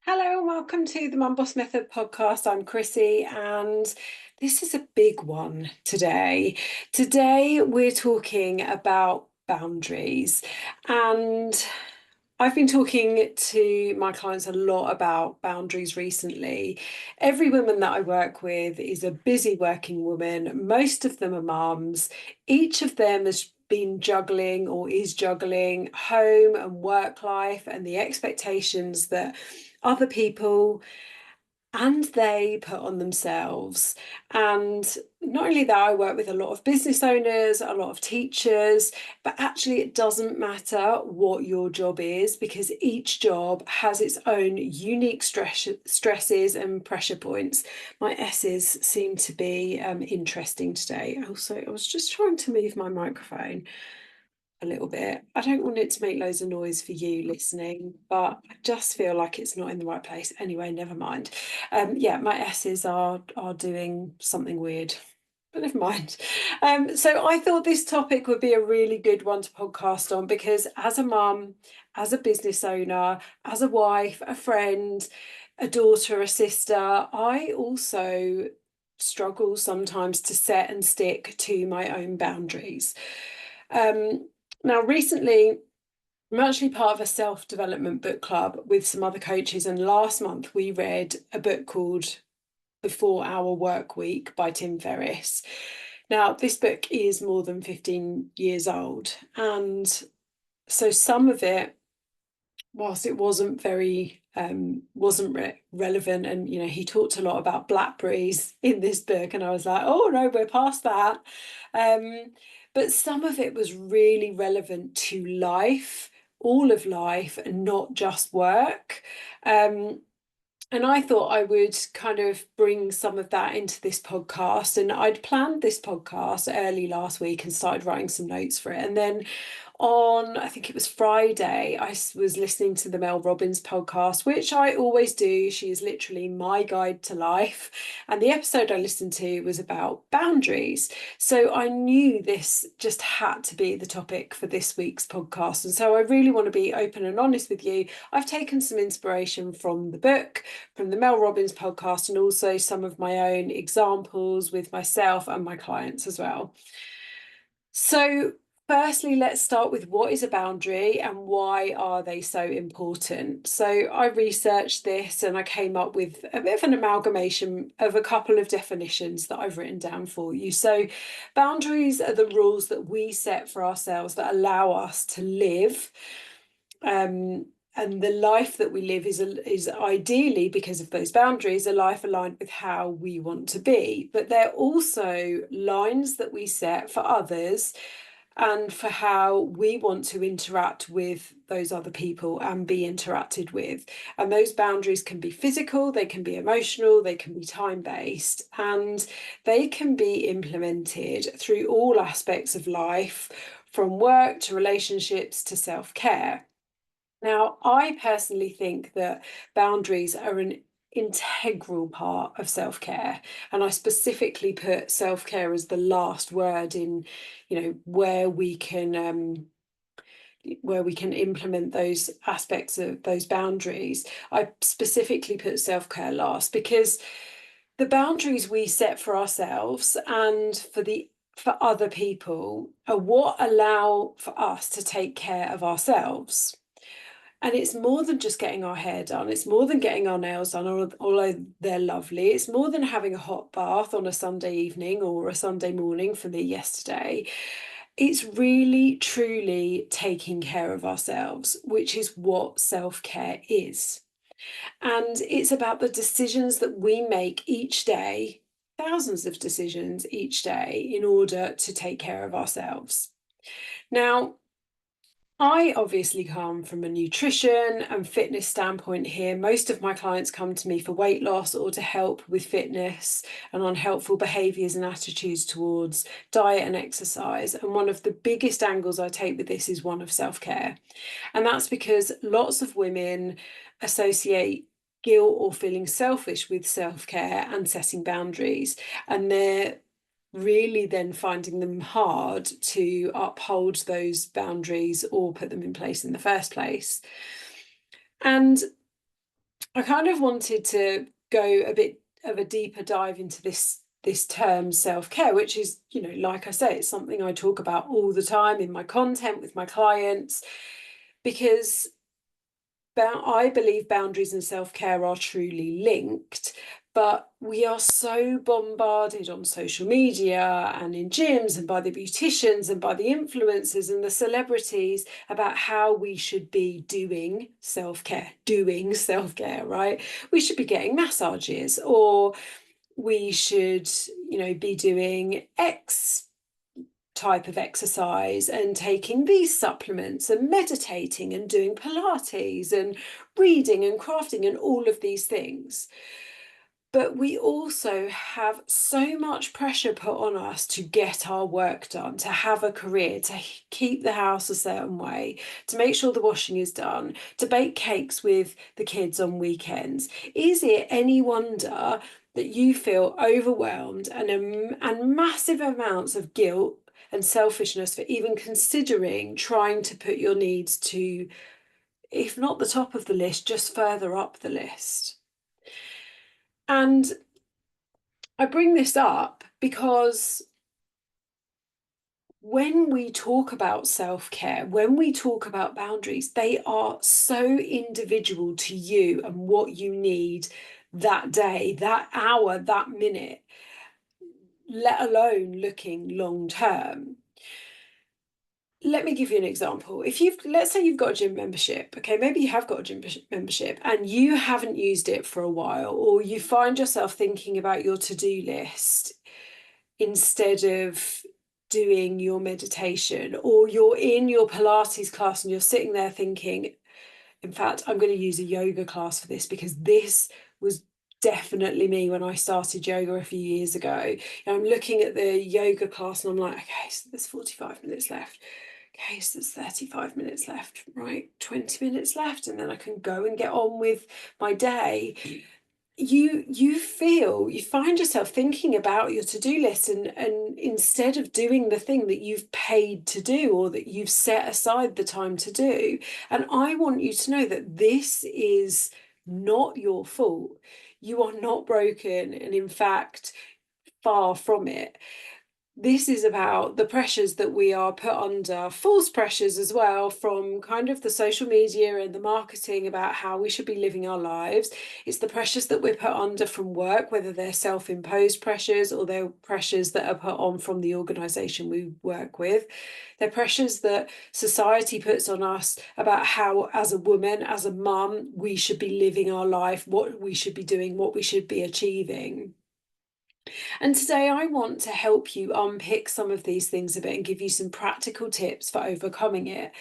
Hello and welcome to the Mum Boss Method podcast. I'm Chrissy and this is a big one today. Today we're talking about boundaries, and I've been talking to my clients a lot about boundaries recently. Every woman that I work with is a busy working woman. Most of them are mums. Each of them has been juggling or is juggling home and work life and the expectations that other people and they put on themselves. And not only that, I work with a lot of business owners, a lot of teachers, but actually it doesn't matter what your job is because each job has its own unique stresses and pressure points. My S's seem to be interesting today. Also, I was just trying to move my microphone a little bit. I don't want it to make loads of noise for you listening, but I just feel like it's not in the right place. Anyway, never mind. Yeah, my S's are doing something weird, but never mind. So I thought this topic would be a really good one to podcast on because as a mum, as a business owner, as a wife, a friend, a daughter, a sister, I also struggle sometimes to set and stick to my own boundaries. Um, Now, recently, I'm actually part of a self-development book club with some other coaches, and last month we read a book called The 4 Hour Work Week by Tim Ferriss. Now, this book is more than 15 years old, and so some of it, whilst it wasn't very relevant, and he talked a lot about blackberries in this book, and I was like, oh no, we're past that. But some of it was really relevant to life, all of life, and not just work. And I thought I would kind of bring some of that into this podcast. And I'd planned this podcast early last week and started writing some notes for it. And then on, I think it was Friday, I was listening to the Mel Robbins podcast, which I always do. She is literally my guide to life. And the episode I listened to was about boundaries. So I knew this just had to be the topic for this week's podcast. And so I really want to be open and honest with you. I've taken some inspiration from the book, from the Mel Robbins podcast, and also some of my own examples with myself and my clients as well. So firstly, let's start with what is a boundary and why are they so important? So I researched this and I came up with a bit of an amalgamation of a couple of definitions that I've written down for you. So boundaries are the rules that we set for ourselves that allow us to live. And the life that we live is ideally, because of those boundaries, a life aligned with how we want to be. But they're also lines that we set for others and for how we want to interact with those other people and be interacted with. And those boundaries can be physical, they can be emotional, they can be time-based, and they can be implemented through all aspects of life, from work to relationships to self-care. Now, I personally think that boundaries are an integral part of self-care, and I specifically put self-care as the last word in, where we can implement those aspects of those boundaries. I specifically put self-care last because the boundaries we set for ourselves and for other people are what allow for us to take care of ourselves. And it's more than just getting our hair done. It's more than getting our nails done, although they're lovely. It's more than having a hot bath on a Sunday evening or a Sunday morning for me yesterday. It's really, truly taking care of ourselves, which is what self-care is. And it's about the decisions that we make each day, thousands of decisions each day, in order to take care of ourselves. Now, I obviously come from a nutrition and fitness standpoint here. Most of my clients come to me for weight loss or to help with fitness and unhelpful behaviours and attitudes towards diet and exercise. And one of the biggest angles I take with this is one of self-care. And that's because lots of women associate guilt or feeling selfish with self-care and setting boundaries. And they're really then finding them hard to uphold those boundaries or put them in place in the first place. And I kind of wanted to go a bit of a deeper dive into this term self-care, which is, like I say, it's something I talk about all the time in my content with my clients, because I believe boundaries and self-care are truly linked, but we are so bombarded on social media and in gyms and by the beauticians and by the influencers and the celebrities about how we should be doing self-care, right? We should be getting massages, or we should, be doing X type of exercise and taking these supplements and meditating and doing Pilates and reading and crafting and all of these things. But we also have so much pressure put on us to get our work done, to have a career, to keep the house a certain way, to make sure the washing is done, to bake cakes with the kids on weekends. Is it any wonder that you feel overwhelmed and massive amounts of guilt and selfishness for even considering trying to put your needs to, if not the top of the list, just further up the list? And I bring this up because when we talk about self-care, when we talk about boundaries, they are so individual to you and what you need that day, that hour, that minute, let alone looking long term. Let me give you an example. Let's say you've got a gym membership, okay, maybe you have got a gym membership and you haven't used it for a while, or you find yourself thinking about your to-do list instead of doing your meditation, or you're in your Pilates class and you're sitting there thinking, in fact, I'm going to use a yoga class for this because this was definitely me when I started yoga a few years ago. I'm looking at the yoga class and I'm like, okay, so there's 45 minutes left. Okay, so there's 35 minutes left, right? 20 minutes left, and then I can go and get on with my day. You find yourself thinking about your to-do list, and instead of doing the thing that you've paid to do or that you've set aside the time to do. And I want you to know that this is not your fault. You are not broken, and in fact, far from it. This is about the pressures that we are put under, false pressures as well, from kind of the social media and the marketing about how we should be living our lives. It's the pressures that we're put under from work, whether they're self-imposed pressures or they're pressures that are put on from the organisation we work with. They're pressures that society puts on us about how, as a woman, as a mum, we should be living our life, what we should be doing, what we should be achieving. And today I want to help you unpick some of these things a bit and give you some practical tips for overcoming it.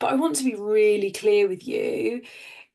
But I want to be really clear with you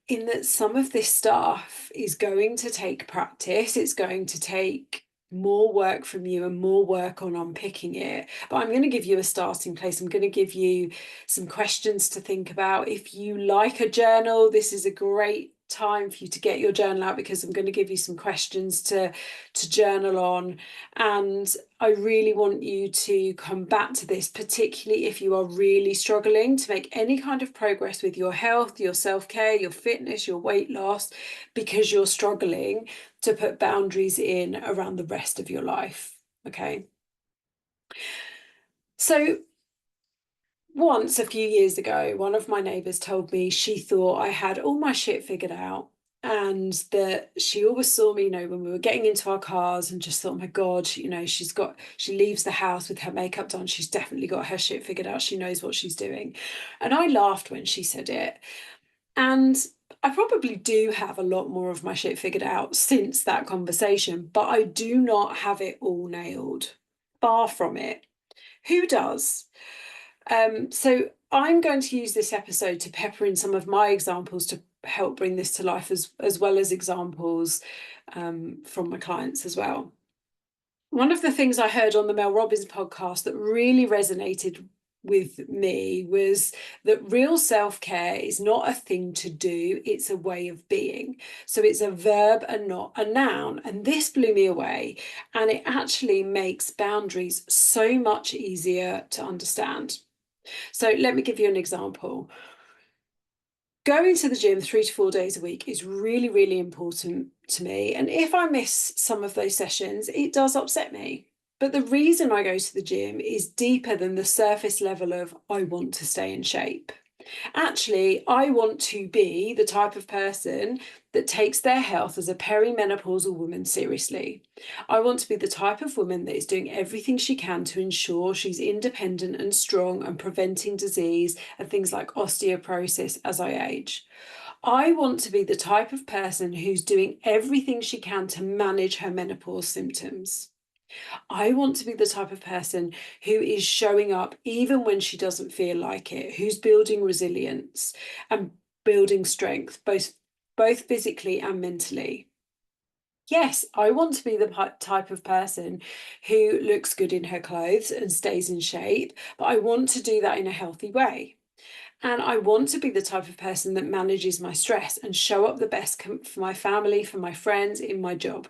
in that some of this stuff is going to take practice. It's going to take more work from you and more work on unpicking it. But I'm going to give you a starting place. I'm going to give you some questions to think about. If you like a journal, this is a great time for you to get your journal out, because I'm going to give you some questions to journal on. And I really want you to come back to this, particularly if you are really struggling to make any kind of progress with your health, your self-care, your fitness, your weight loss, because you're struggling to put boundaries in around the rest of your life. Okay. So once, a few years ago, one of my neighbours told me she thought I had all my shit figured out, and that she always saw me, when we were getting into our cars, and just thought, oh my God, she leaves the house with her makeup done. She's definitely got her shit figured out. She knows what she's doing. And I laughed when she said it. And I probably do have a lot more of my shit figured out since that conversation, but I do not have it all nailed. Far from it. Who does? So I'm going to use this episode to pepper in some of my examples to help bring this to life, as well as examples from my clients as well. One of the things I heard on the Mel Robbins podcast that really resonated with me was that real self-care is not a thing to do, it's a way of being. So it's a verb and not a noun. And this blew me away. And it actually makes boundaries so much easier to understand. So let me give you an example. Going to the gym 3 to 4 days a week is really, really important to me. And if I miss some of those sessions, it does upset me. But the reason I go to the gym is deeper than the surface level of I want to stay in shape. Actually, I want to be the type of person that takes their health as a perimenopausal woman seriously. I want to be the type of woman that is doing everything she can to ensure she's independent and strong and preventing disease and things like osteoporosis as I age. I want to be the type of person who's doing everything she can to manage her menopause symptoms. I want to be the type of person who is showing up even when she doesn't feel like it, who's building resilience and building strength, both physically and mentally. Yes, I want to be the type of person who looks good in her clothes and stays in shape, but I want to do that in a healthy way. And I want to be the type of person that manages my stress and show up the best for my family, for my friends, in my job.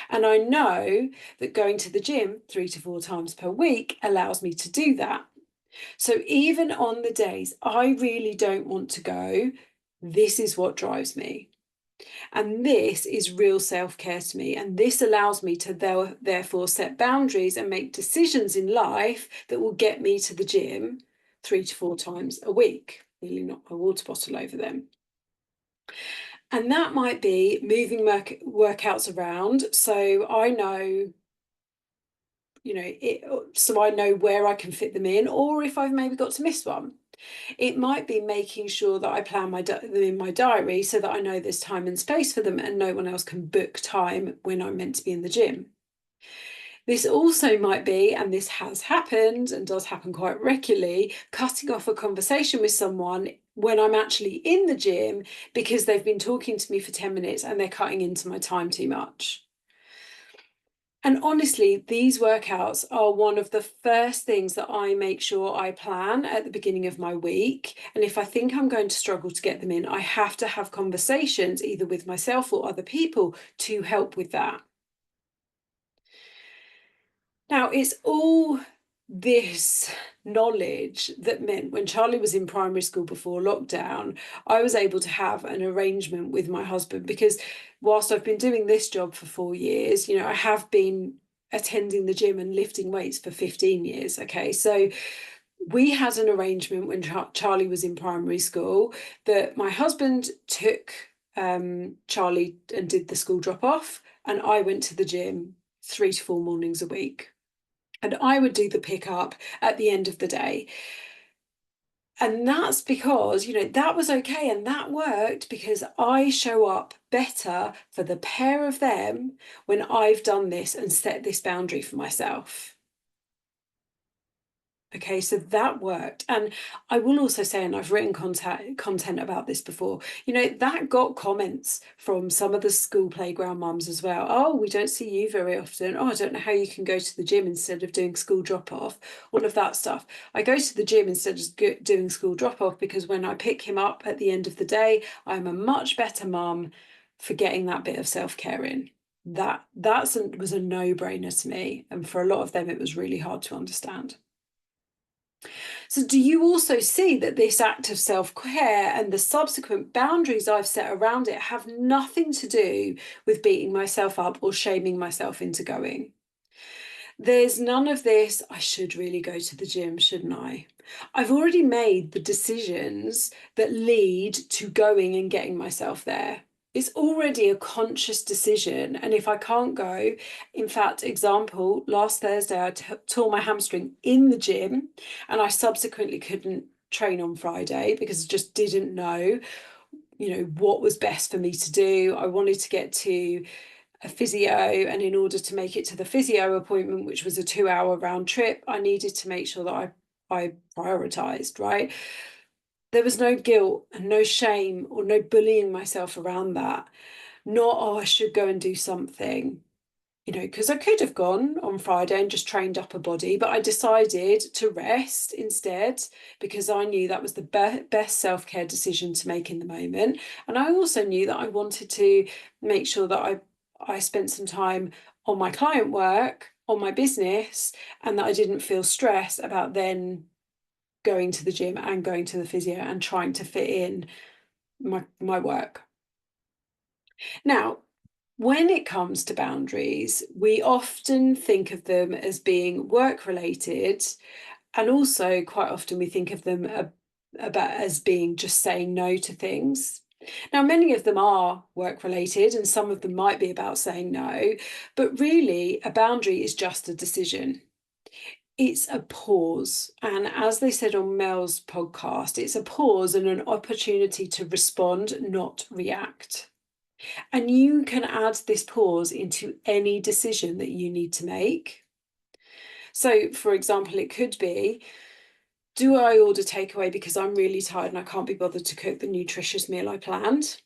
And I know that going to the gym 3 to 4 times per week allows me to do that. So even on the days I really don't want to go, this is what drives me. And this is real self-care to me. And this allows me to therefore set boundaries and make decisions in life that will get me to the gym 3 to 4 times a week. Nearly knock my water bottle over them. And that might be moving workouts around. So I know, so I know where I can fit them in, or if I've maybe got to miss one. It might be making sure that I plan them in my diary so that I know there's time and space for them and no one else can book time when I'm meant to be in the gym. This also might be, and this has happened and does happen quite regularly, cutting off a conversation with someone when I'm actually in the gym because they've been talking to me for 10 minutes and they're cutting into my time too much. And honestly, these workouts are one of the first things that I make sure I plan at the beginning of my week. And if I think I'm going to struggle to get them in, I have to have conversations either with myself or other people to help with that. Now, it's all this knowledge that meant when Charlie was in primary school before lockdown, I was able to have an arrangement with my husband because whilst I've been doing this job for 4 years, I have been attending the gym and lifting weights for 15 years. Okay, so we had an arrangement when Charlie was in primary school that my husband took Charlie and did the school drop off, and I went to the gym 3 to 4 mornings a week. And I would do the pickup at the end of the day. And that's because, that was okay. And that worked because I show up better for the pair of them when I've done this and set this boundary for myself. Okay, so that worked. And I will also say, and I've written content about this before, that got comments from some of the school playground mums as well. Oh, we don't see you very often. Oh, I don't know how you can go to the gym instead of doing school drop off, all of that stuff. I go to the gym instead of doing school drop off because when I pick him up at the end of the day, I'm a much better mum for getting that bit of self-care in. That was a no-brainer to me. And for a lot of them, it was really hard to understand. So do you also see that this act of self-care and the subsequent boundaries I've set around it have nothing to do with beating myself up or shaming myself into going? There's none of this, I should really go to the gym, shouldn't I? I've already made the decisions that lead to going and getting myself there. It's already a conscious decision. And if I can't go, in fact, example, last Thursday, I tore my hamstring in the gym and I subsequently couldn't train on Friday because I just didn't know, what was best for me to do. I wanted to get to a physio, and in order to make it to the physio appointment, which was a 2-hour round trip, I needed to make sure that I prioritized, right? There was no guilt and no shame or no bullying myself around that. Not, oh, I should go and do something, because I could have gone on Friday and just trained up a body, but I decided to rest instead because I knew that was the best self-care decision to make in the moment. And I also knew that I wanted to make sure that I spent some time on my client work, on my business, and that I didn't feel stressed about then going to the gym and going to the physio and trying to fit in my work. Now, when it comes to boundaries, we often think of them as being work related, and also quite often we think of them about as being just saying no to things. Now, many of them are work related and some of them might be about saying no, but really a boundary is just a decision. It's a pause. And as they said on Mel's podcast, it's a pause and an opportunity to respond, not react. And you can add this pause into any decision that you need to make. So, for example, it could be, do I order takeaway because I'm really tired and I can't be bothered to cook the nutritious meal I planned?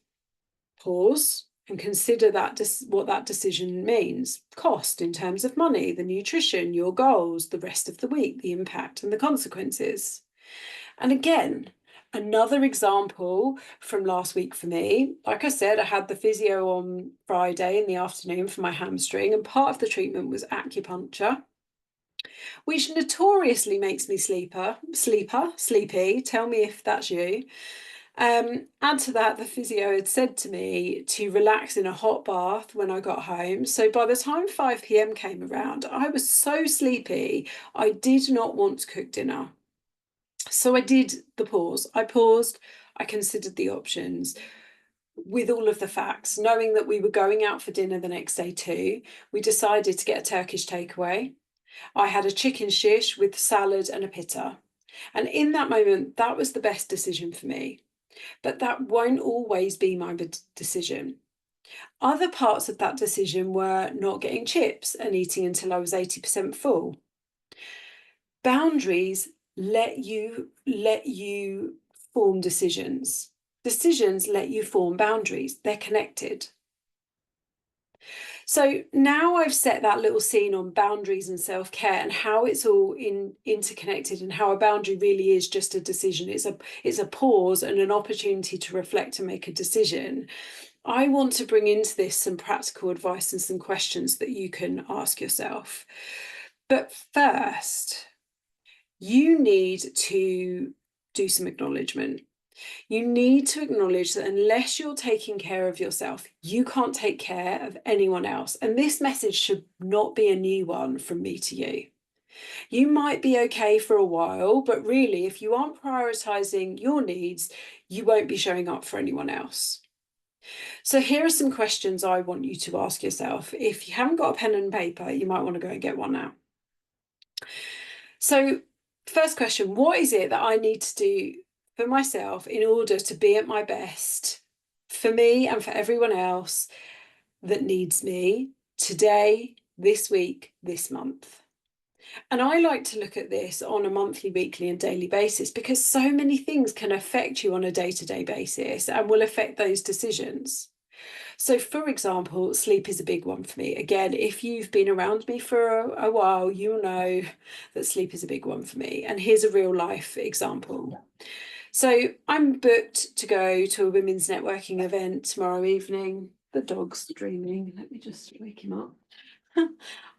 Pause and consider what that decision means. Cost in terms of money, the nutrition, your goals, the rest of the week, the impact and the consequences. And again, another example from last week for me, like I said, I had the physio on Friday in the afternoon for my hamstring, and part of the treatment was acupuncture, which notoriously makes me sleepy. Tell me if that's you. Add to that, the physio had said to me to relax in a hot bath when I got home. So by the time 5 p.m. came around, I was so sleepy, I did not want to cook dinner. So I did the pause. I paused, I considered the options with all of the facts, knowing that we were going out for dinner the next day too. We decided to get a Turkish takeaway. I had a chicken shish with salad and a pitta. And in that moment, that was the best decision for me. But that won't always be my decision. Other parts of that decision were not getting chips and eating until I was 80% full. Boundaries let you form decisions. Decisions let you form boundaries. They're connected. So now I've set that little scene on boundaries and self-care and how it's all interconnected, and how a boundary really is just a decision. It's a pause and an opportunity to reflect and make a decision. I want to bring into this some practical advice and some questions that you can ask yourself. But first, you need to do some acknowledgement. You need to acknowledge that unless you're taking care of yourself, you can't take care of anyone else. And this message should not be a new one from me to you. You might be okay for a while, but really, if you aren't prioritizing your needs, you won't be showing up for anyone else. So here are some questions I want you to ask yourself. If you haven't got a pen and paper, you might want to go and get one now. So first question, what is it that I need to do for myself in order to be at my best for me and for everyone else that needs me today, this week, this month? And I like to look at this on a monthly, weekly, and daily basis, because so many things can affect you on a day-to-day basis and will affect those decisions. So, for example, sleep is a big one for me. Again, if you've been around me for a while, you'll know that sleep is a big one for me. And here's a real life example. So I'm booked to go to a women's networking event tomorrow evening. The dog's dreaming. Let me just wake him up.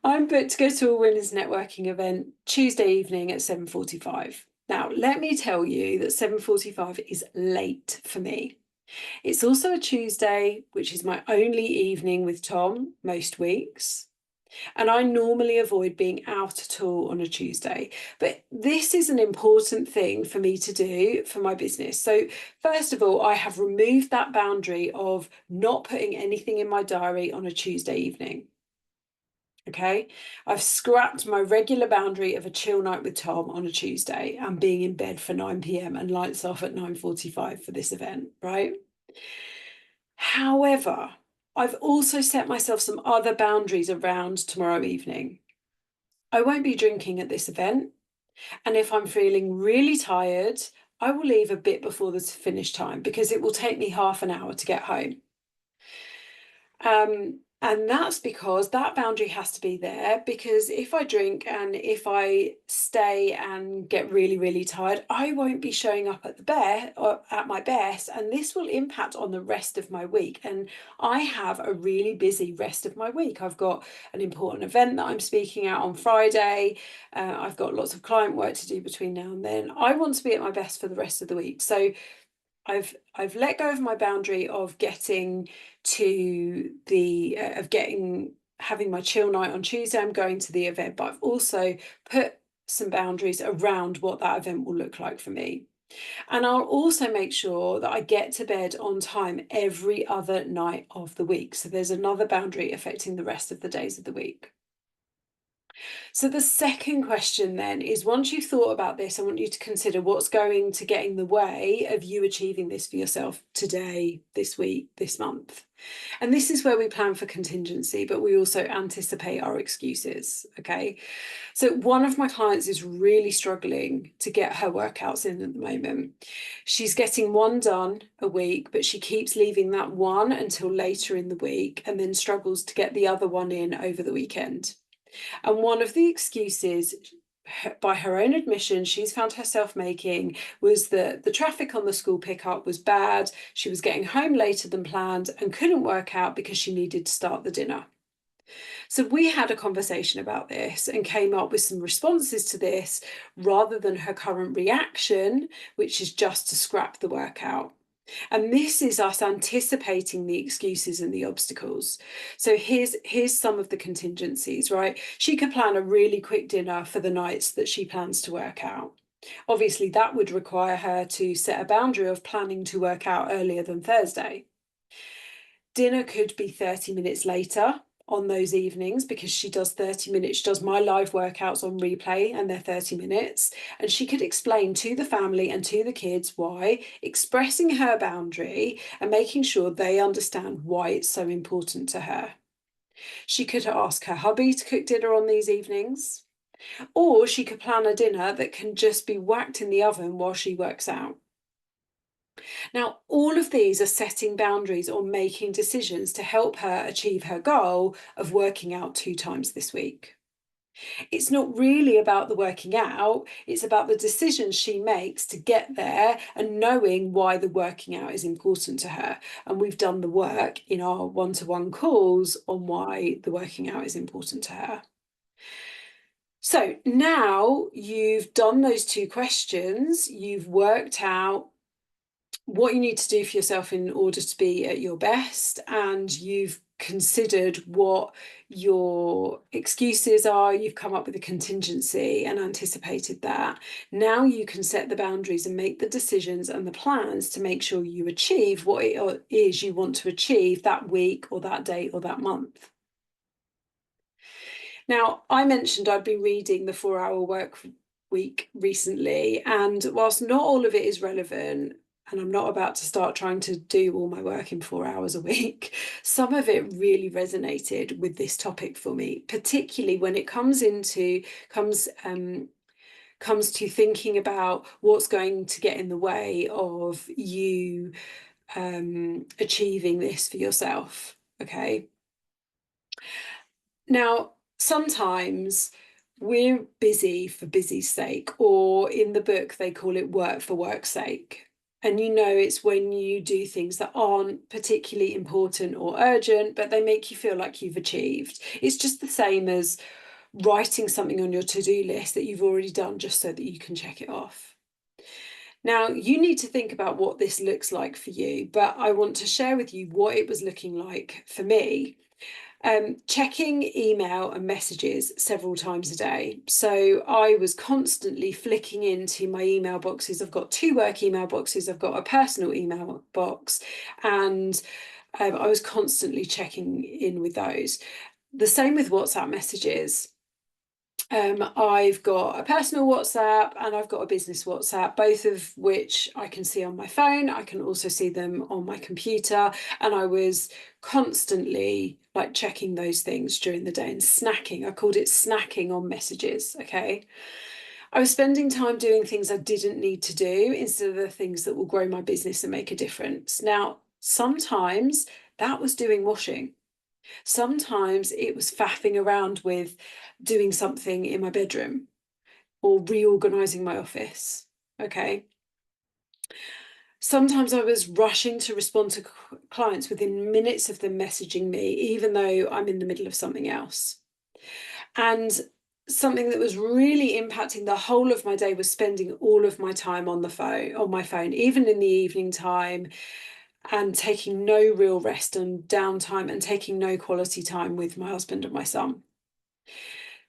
I'm booked to go to a women's networking event Tuesday evening at 7:45. Now, let me tell you that 7:45 is late for me. It's also a Tuesday, which is my only evening with Tom most weeks. And I normally avoid being out at all on a Tuesday. But this is an important thing for me to do for my business. So first of all, I have removed that boundary of not putting anything in my diary on a Tuesday evening. Okay, I've scrapped my regular boundary of a chill night with Tom on a Tuesday and being in bed for 9 p.m. and lights off at 9:45 for this event, right? However, I've also set myself some other boundaries around tomorrow evening. I won't be drinking at this event, and if I'm feeling really tired, I will leave a bit before the finish time because it will take me half an hour to get home. And that's because that boundary has to be there, because if I drink and if I stay and get really, really tired, I won't be showing up at at my best, and this will impact on the rest of my week. And I have a really busy rest of my week. I've got an important event that I'm speaking at on Friday. I've got lots of client work to do between now and then. I want to be at my best for the rest of the week. So I've let go of my boundary of getting to the having my chill night on Tuesday. I'm going to the event, but I've also put some boundaries around what that event will look like for me. And I'll also make sure that I get to bed on time every other night of the week. So there's another boundary affecting the rest of the days of the week. So the second question then is, once you've thought about this, I want you to consider what's going to get in the way of you achieving this for yourself today, this week, this month. And this is where we plan for contingency, but we also anticipate our excuses. Okay. So one of my clients is really struggling to get her workouts in at the moment. She's getting one done a week, but she keeps leaving that one until later in the week and then struggles to get the other one in over the weekend. And one of the excuses, by her own admission, she's found herself making was that the traffic on the school pickup was bad. She was getting home later than planned and couldn't work out because she needed to start the dinner. So we had a conversation about this and came up with some responses to this rather than her current reaction, which is just to scrap the workout. And this is us anticipating the excuses and the obstacles. So here's some of the contingencies, right? She could plan a really quick dinner for the nights that she plans to work out. Obviously, that would require her to set a boundary of planning to work out earlier than Thursday. Dinner could be 30 minutes later on those evenings because she does 30 minutes. She does my live workouts on replay and they're 30 minutes. And she could explain to the family and to the kids why, expressing her boundary and making sure they understand why it's so important to her. She could ask her hubby to cook dinner on these evenings, or she could plan a dinner that can just be whacked in the oven while she works out. Now, all of these are setting boundaries or making decisions to help her achieve her goal of working out 2 times this week. It's not really about the working out, it's about the decisions she makes to get there and knowing why the working out is important to her. And we've done the work in our one-to-one calls on why the working out is important to her. So now you've done those 2 questions, you've worked out what you need to do for yourself in order to be at your best, and you've considered what your excuses are, you've come up with a contingency and anticipated that. Now you can set the boundaries and make the decisions and the plans to make sure you achieve what it is you want to achieve that week or that day or that month. Now, I mentioned I'd been reading The 4-Hour Work Week recently, and whilst not all of it is relevant, and I'm not about to start trying to do all my work in 4 hours a week, some of it really resonated with this topic for me, particularly when it comes to thinking about what's going to get in the way of you achieving this for yourself. Okay. Now, sometimes we're busy for busy's sake, or in the book, they call it work for work's sake. And it's when you do things that aren't particularly important or urgent, but they make you feel like you've achieved. It's just the same as writing something on your to-do list that you've already done just so that you can check it off. Now, you need to think about what this looks like for you, but I want to share with you what it was looking like for me. Checking email and messages several times a day. So I was constantly flicking into my email boxes. I've got 2 work email boxes, I've got a personal email box, and I was constantly checking in with those. The same with WhatsApp messages. I've got a personal WhatsApp and I've got a business WhatsApp, both of which I can see on my phone. I can also see them on my computer. And I was constantly checking those things during the day and snacking. I called it snacking on messages. Okay. I was spending time doing things I didn't need to do instead of the things that will grow my business and make a difference. Now, sometimes that was doing washing. Sometimes it was faffing around with doing something in my bedroom or reorganizing my office. Okay. Sometimes I was rushing to respond to clients within minutes of them messaging me, even though I'm in the middle of something else. And something that was really impacting the whole of my day was spending all of my time on my phone, even in the evening time, and taking no real rest and downtime and taking no quality time with my husband and my son.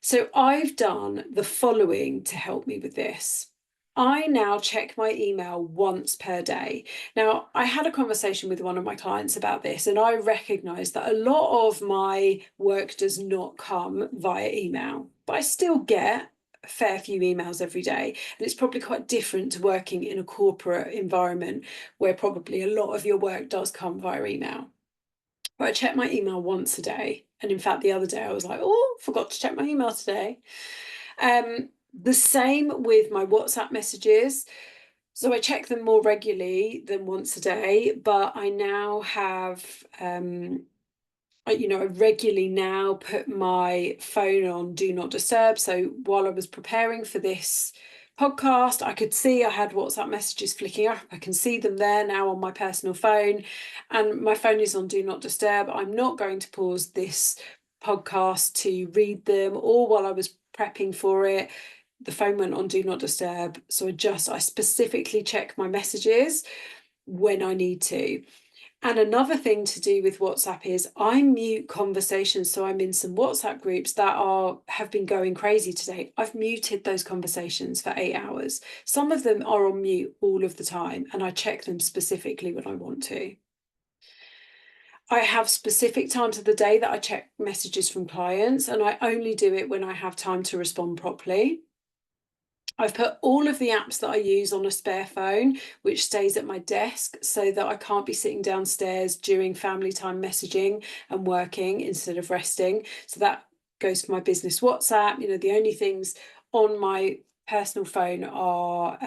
So I've done the following to help me with this. I now check my email once per day. Now, I had a conversation with one of my clients about this, and I recognize that a lot of my work does not come via email, but I still get a fair few emails every day. And it's probably quite different to working in a corporate environment where probably a lot of your work does come via email. But I check my email once a day. And in fact, the other day I was like, oh, forgot to check my email today. The same with my WhatsApp messages. So I check them more regularly than once a day, but I now have, I regularly now put my phone on Do Not Disturb. So while I was preparing for this podcast, I could see I had WhatsApp messages flicking up. I can see them there now on my personal phone, and my phone is on Do Not Disturb. I'm not going to pause this podcast to read them, or while I was prepping for it, the phone went on Do Not Disturb. So I specifically check my messages when I need to. And another thing to do with WhatsApp is I mute conversations. So I'm in some WhatsApp groups that have been going crazy today. I've muted those conversations for 8 hours. Some of them are on mute all of the time, and I check them specifically when I want to. I have specific times of the day that I check messages from clients, and I only do it when I have time to respond properly. I've put all of the apps that I use on a spare phone, which stays at my desk so that I can't be sitting downstairs during family time messaging and working instead of resting. So that goes for my business WhatsApp. The only things on my personal phone are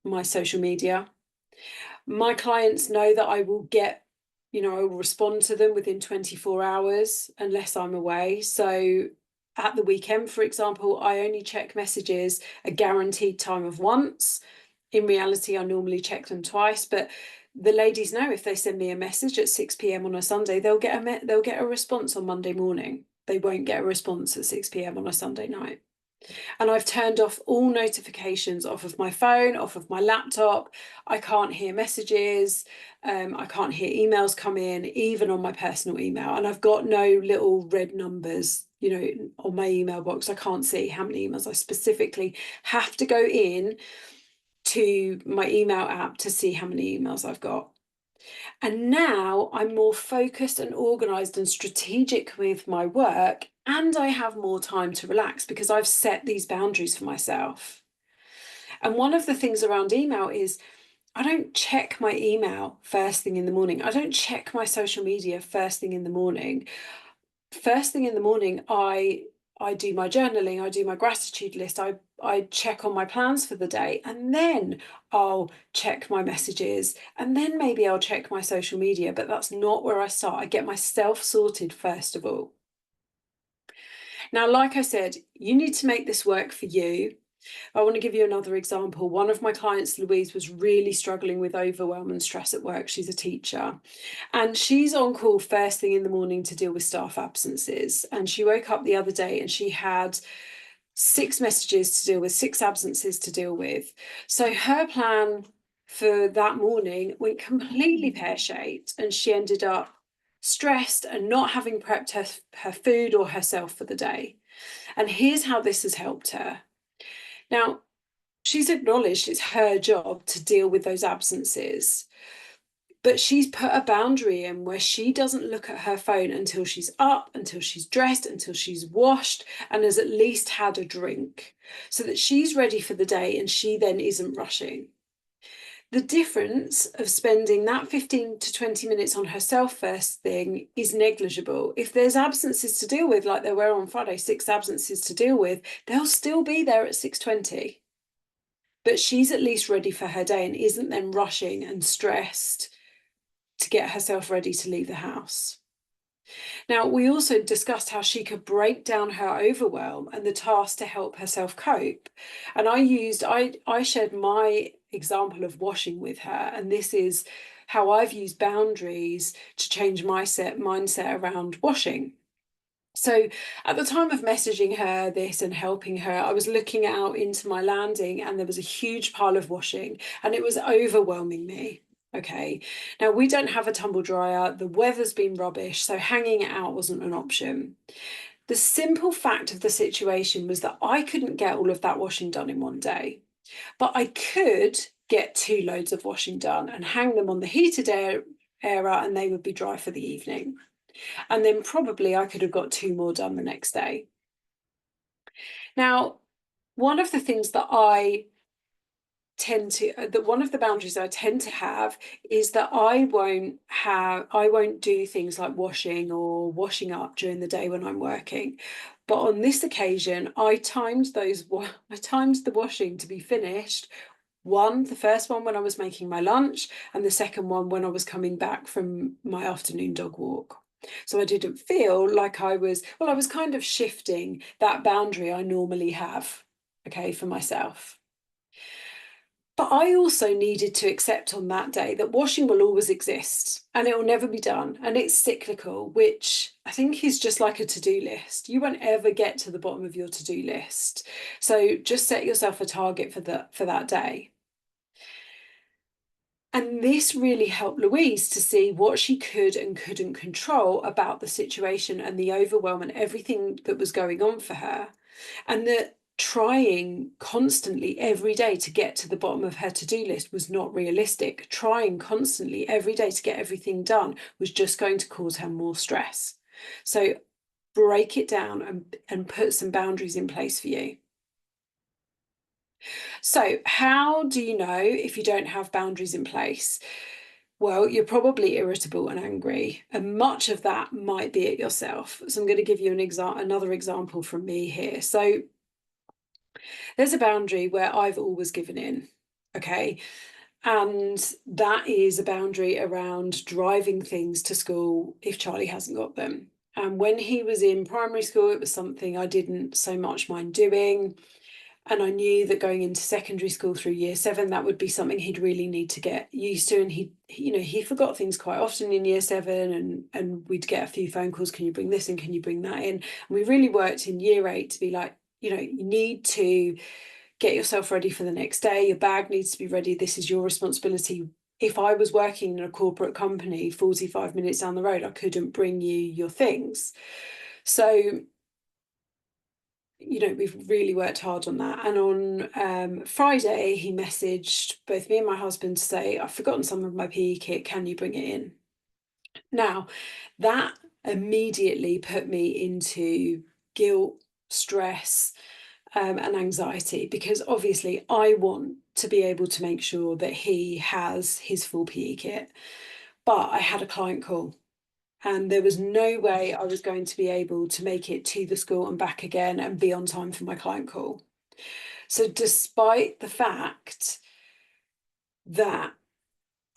my social media. My clients know that I will I will respond to them within 24 hours unless I'm away. So at the weekend, for example, I only check messages a guaranteed time of once. In reality, I normally check them twice, but the ladies know if they send me a message at 6 p.m. on a Sunday, they'll get a response on Monday morning. They won't get a response at 6 p.m. on a Sunday night. And I've turned off all notifications off of my phone, off of my laptop. I can't hear messages. I can't hear emails come in, even on my personal email. And I've got no little red numbers, on my email box. I can't see how many emails. I specifically have to go in to my email app to see how many emails I've got. And now I'm more focused and organized and strategic with my work, and I have more time to relax because I've set these boundaries for myself. And one of the things around email is I don't check my email first thing in the morning. I don't check my social media first thing in the morning. First thing in the morning, I do my journaling, I do my gratitude list, I check on my plans for the day, and then I'll check my messages, and then maybe I'll check my social media, but that's not where I start. I get myself sorted first of all. Now, like I said, you need to make this work for you. I want to give you another example. One of my clients, Louise, was really struggling with overwhelm and stress at work. She's a teacher, and she's on call first thing in the morning to deal with staff absences. And she woke up the other day and she had 6 messages to deal with, 6 absences to deal with. So her plan for that morning went completely pear-shaped, and she ended up stressed and not having prepped her food or herself for the day. And here's how this has helped her. Now, she's acknowledged it's her job to deal with those absences, but she's put a boundary in where she doesn't look at her phone until she's up, until she's dressed, until she's washed, and has at least had a drink, so that she's ready for the day and she then isn't rushing. The difference of spending that 15 to 20 minutes on herself first thing is negligible. If there's absences to deal with, like there were on Friday, 6 absences to deal with, they'll still be there at 6:20. But she's at least ready for her day and isn't then rushing and stressed to get herself ready to leave the house. Now, we also discussed how she could break down her overwhelm and the tasks to help herself cope. And I shared my example of washing with her, and this is how I've used boundaries to change my mindset around washing. So at the time of messaging her this and helping her, I was looking out into my landing and there was a huge pile of washing and it was overwhelming me. Okay. Now we don't have a tumble dryer. The weather's been rubbish, so hanging it out wasn't an option. The simple fact of the situation was that I couldn't get all of that washing done in one day, but I could get 2 loads of washing done and hang them on the heated area and they would be dry for the evening. And then probably I could have got 2 more done the next day. Now, one of the things that one of the boundaries I tend to have is that I won't do things like washing or washing up during the day when I'm working. But on this occasion, I timed the washing to be finished. The first one when I was making my lunch, and the second one when I was coming back from my afternoon dog walk. So I didn't feel like I was kind of shifting that boundary I normally have, okay, for myself. But I also needed to accept on that day that washing will always exist and it will never be done. And it's cyclical, which I think is just like a to-do list. You won't ever get to the bottom of your to-do list. So just set yourself a target for that day. And this really helped Louise to see what she could and couldn't control about the situation and the overwhelm and everything that was going on for her. And that trying constantly every day to get to the bottom of her to-do list was not realistic. Trying constantly every day to get everything done was just going to cause her more stress. So break it down and put some boundaries in place for you. So how do you know if you don't have boundaries in place? Well, you're probably irritable and angry, and much of that might be at yourself. So I'm going to give you another example from me here. So there's a boundary where I've always given in, okay? And that is a boundary around driving things to school if Charlie hasn't got them. And when he was in primary school, it was something I didn't so much mind doing. And I knew that going into secondary school through year 7, that would be something he'd really need to get used to. And he forgot things quite often in year 7, and we'd get a few phone calls, can you bring this in, can you bring that in? And we really worked in year 8 to be like, you need to get yourself ready for the next day. Your bag needs to be ready. This is your responsibility. If I was working in a corporate company 45 minutes down the road, I couldn't bring you your things. So we've really worked hard on that. And on Friday, he messaged both me and my husband to say, I've forgotten some of my PE kit, can you bring it in? Now, that immediately put me into guilt, stress, and anxiety, because obviously I want to be able to make sure that he has his full PE kit. But I had a client call and there was no way I was going to be able to make it to the school and back again and be on time for my client call. So despite the fact that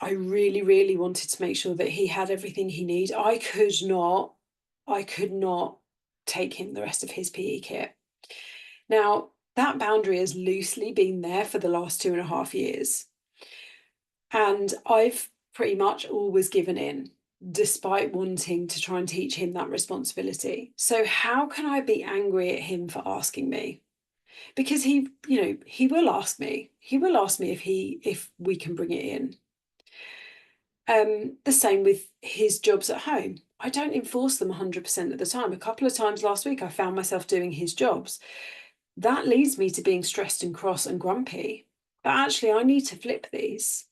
I really, really wanted to make sure that he had everything he needed, I could not take him the rest of his PE kit. Now, that boundary has loosely been there for the last 2.5 years. And I've pretty much always given in, despite wanting to try and teach him that responsibility. So how can I be angry at him for asking me? Because he will ask me. He will ask me if we can bring it in. The same with his jobs at home. I don't enforce them 100% of the time. A couple of times last week, I found myself doing his jobs. That leads me to being stressed and cross and grumpy. But actually, I need to flip these.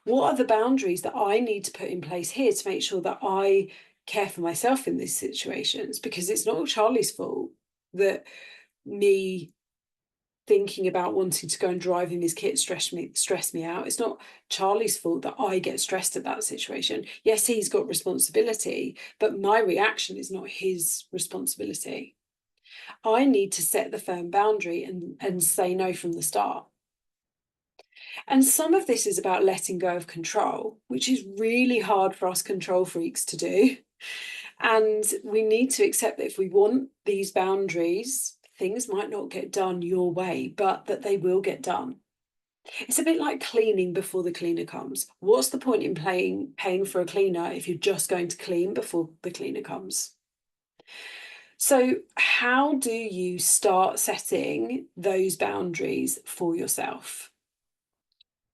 What are the boundaries that I need to put in place here to make sure that I care for myself in these situations? Because it's not Charlie's fault that me thinking about wanting to go and drive him his kit stress me out. It's not Charlie's fault that I get stressed at that situation. Yes, he's got responsibility, but my reaction is not his responsibility. I need to set the firm boundary and say no from the start. And some of this is about letting go of control, which is really hard for us control freaks to do. And we need to accept that if we want these boundaries, things might not get done your way, but that they will get done. It's a bit like cleaning before the cleaner comes. What's the point in paying for a cleaner if you're just going to clean before the cleaner comes? So how do you start setting those boundaries for yourself?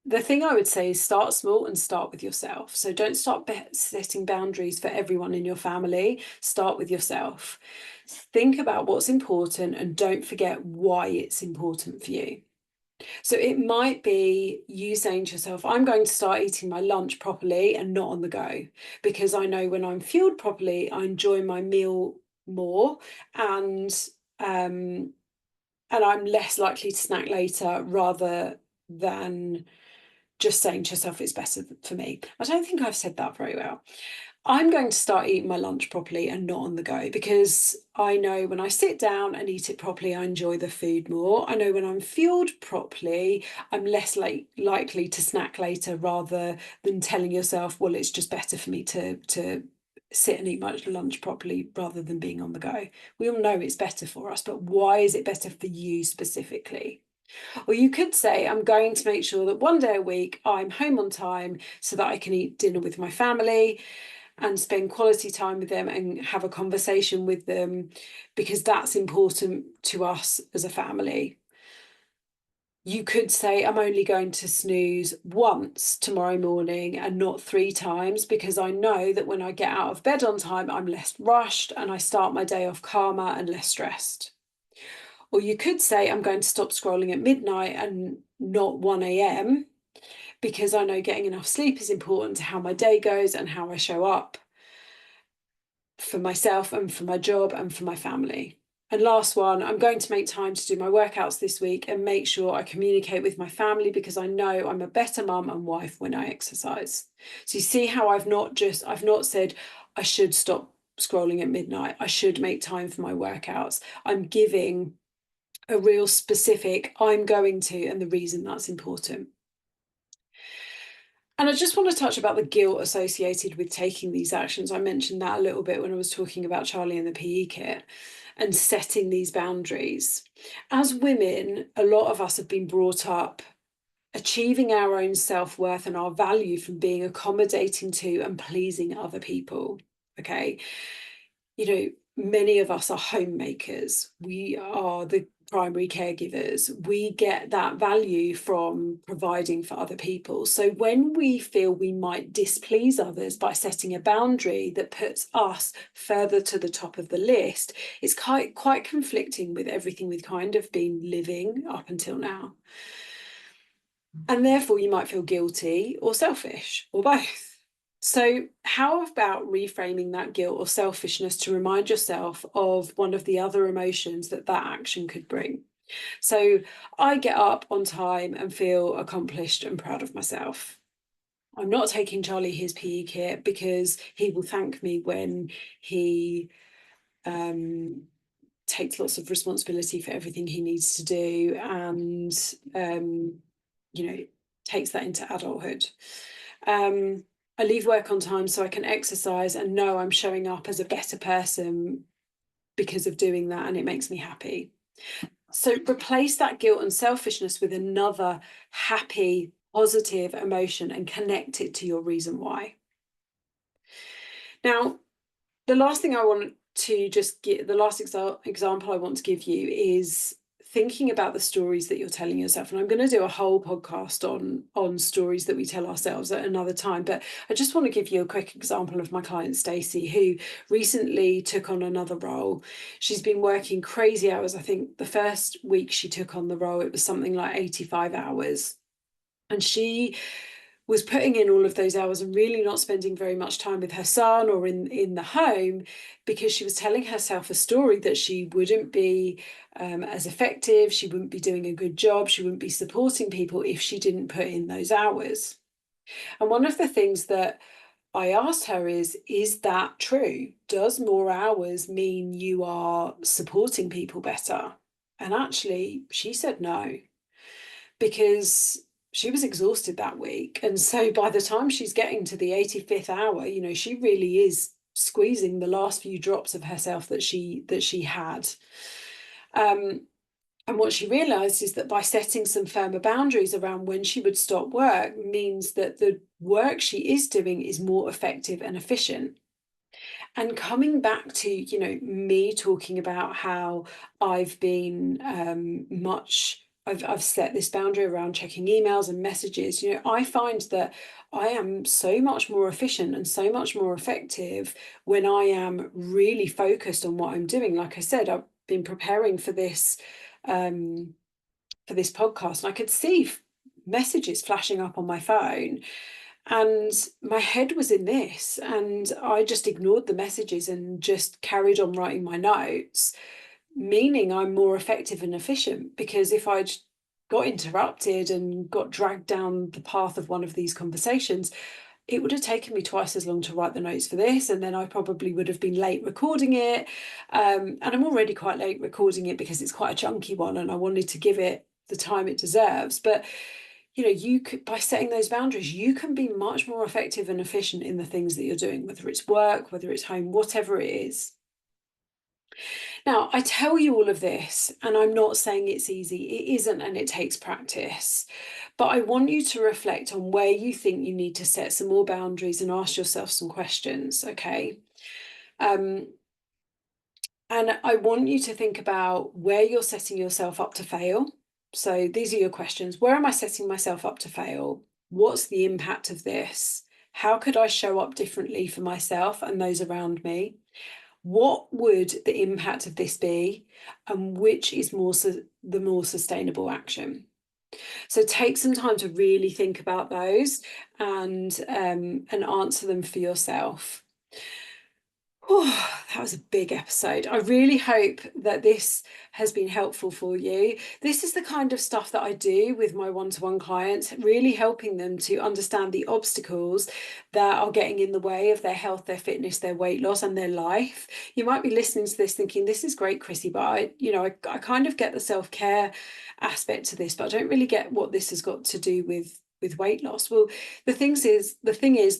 The thing I would say is start small and start with yourself. So don't start setting boundaries for everyone in your family. Start with yourself. Think about what's important and don't forget why it's important for you. So it might be you saying to yourself, I'm going to start eating my lunch properly and not on the go, because I know when I'm fueled properly, I enjoy my meal more, and um, and I'm less likely to snack later, rather than just saying to yourself it's better for me. I don't think I've said that very well. I'm going to start eating my lunch properly and not on the go, because I know when I sit down and eat it properly, I enjoy the food more. I know when I'm fueled properly, I'm less likely to snack later, rather than telling yourself, well, it's just better for me to sit and eat my lunch properly rather than being on the go. We all know it's better for us, but why is it better for you specifically? Or you could say, I'm going to make sure that one day a week I'm home on time so that I can eat dinner with my family and spend quality time with them and have a conversation with them, because that's important to us as a family. You could say, I'm only going to snooze once tomorrow morning and not 3 times, because I know that when I get out of bed on time, I'm less rushed and I start my day off calmer and less stressed. Or you could say, I'm going to stop scrolling at midnight and not 1 a.m., because I know getting enough sleep is important to how my day goes and how I show up for myself and for my job and for my family. And last one, I'm going to make time to do my workouts this week and make sure I communicate with my family, because I know I'm a better mum and wife when I exercise. So you see how I've not said I should stop scrolling at midnight, I should make time for my workouts. I'm giving a real specific I'm going to, and the reason that's important. And I just want to touch about the guilt associated with taking these actions. I mentioned that a little bit when I was talking about Charlie and the PE kit and setting these boundaries. As women, a lot of us have been brought up achieving our own self-worth and our value from being accommodating to and pleasing other people. Okay. You know, many of us are homemakers. We are the primary caregivers. We get that value from providing for other people. So when we feel we might displease others by setting a boundary that puts us further to the top of the list, it's quite conflicting with everything we've kind of been living up until now. And therefore you might feel guilty or selfish or both. So how about reframing that guilt or selfishness to remind yourself of one of the other emotions that action could bring? So I get up on time and feel accomplished and proud of myself. I'm not taking Charlie his PE kit because he will thank me when he takes lots of responsibility for everything he needs to do, and takes that into adulthood. I leave work on time so I can exercise and know I'm showing up as a better person because of doing that, and it makes me happy. So replace that guilt and selfishness with another happy, positive emotion and connect it to your reason why. Now, the last thing I want to just give, the last example I want to give you is thinking about the stories that you're telling yourself. And I'm going to do a whole podcast on stories that we tell ourselves at another time. But I just want to give you a quick example of my client, Stacey, who recently took on another role. She's been working crazy hours. I think the first week she took on the role, it was something like 85 hours. And she was putting in all of those hours and really not spending very much time with her son or in the home, because she was telling herself a story that she wouldn't be as effective, she wouldn't be doing a good job, she wouldn't be supporting people if she didn't put in those hours. And one of the things that I asked her is that true? Does more hours mean you are supporting people better? And actually, she said no, because she was exhausted that week. And so by the time she's getting to the 85th hour, she really is squeezing the last few drops of herself that she had. And what she realized is that by setting some firmer boundaries around when she would stop work means that the work she is doing is more effective and efficient. And coming back to, me talking about how I've been I've set this boundary around checking emails and messages. I find that I am so much more efficient and so much more effective when I am really focused on what I'm doing. Like I said, I've been preparing for this podcast, and I could see messages flashing up on my phone, and my head was in this, and I just ignored the messages and just carried on writing my notes, meaning I'm more effective and efficient. Because if I'd got interrupted and got dragged down the path of one of these conversations, it would have taken me twice as long to write the notes for this, and then I probably would have been late recording it. And I'm already quite late recording it because it's quite a chunky one and I wanted to give it the time it deserves. But you could, by setting those boundaries, you can be much more effective and efficient in the things that you're doing, whether it's work, whether it's home, whatever it is. Now, I tell you all of this, and I'm not saying it's easy. It isn't, and it takes practice. But I want you to reflect on where you think you need to set some more boundaries and ask yourself some questions, okay? And I want you to think about where you're setting yourself up to fail. So these are your questions. Where am I setting myself up to fail? What's the impact of this? How could I show up differently for myself and those around me? What would the impact of this be? And which is the more sustainable action? So take some time to really think about those and answer them for yourself. Oh, that was a big episode. I really hope that this has been helpful for you. This is the kind of stuff that I do with my one-to-one clients, really helping them to understand the obstacles that are getting in the way of their health, their fitness, their weight loss, and their life. You might be listening to this thinking, this is great, Chrissy, but I kind of get the self-care aspect to this, but I don't really get what this has got to do with weight loss. Well, the thing is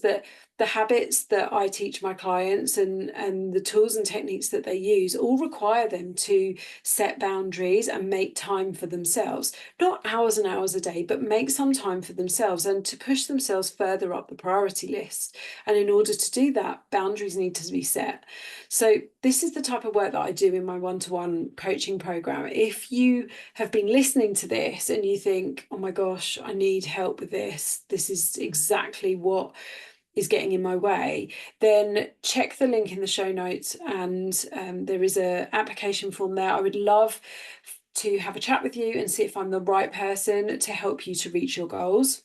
that the habits that I teach my clients and the tools and techniques that they use all require them to set boundaries and make time for themselves, not hours and hours a day, but make some time for themselves and to push themselves further up the priority list. And in order to do that, boundaries need to be set. So this is the type of work that I do in my one-to-one coaching program. If you have been listening to this and you think, oh my gosh, I need help with this is exactly what is getting in my way, then check the link in the show notes, and there is an application form there. I would love to have a chat with you and see if I'm the right person to help you to reach your goals.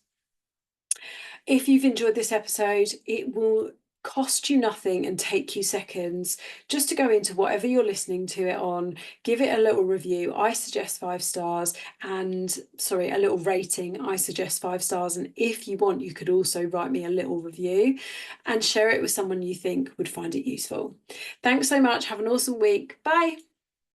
If you've enjoyed this episode, it will cost you nothing and take you seconds just to go into whatever you're listening to it on, give it a little review. I suggest 5 stars, and sorry, a little rating. I suggest 5 stars. And if you want, you could also write me a little review and share it with someone you think would find it useful. Thanks so much. Have an awesome week. Bye.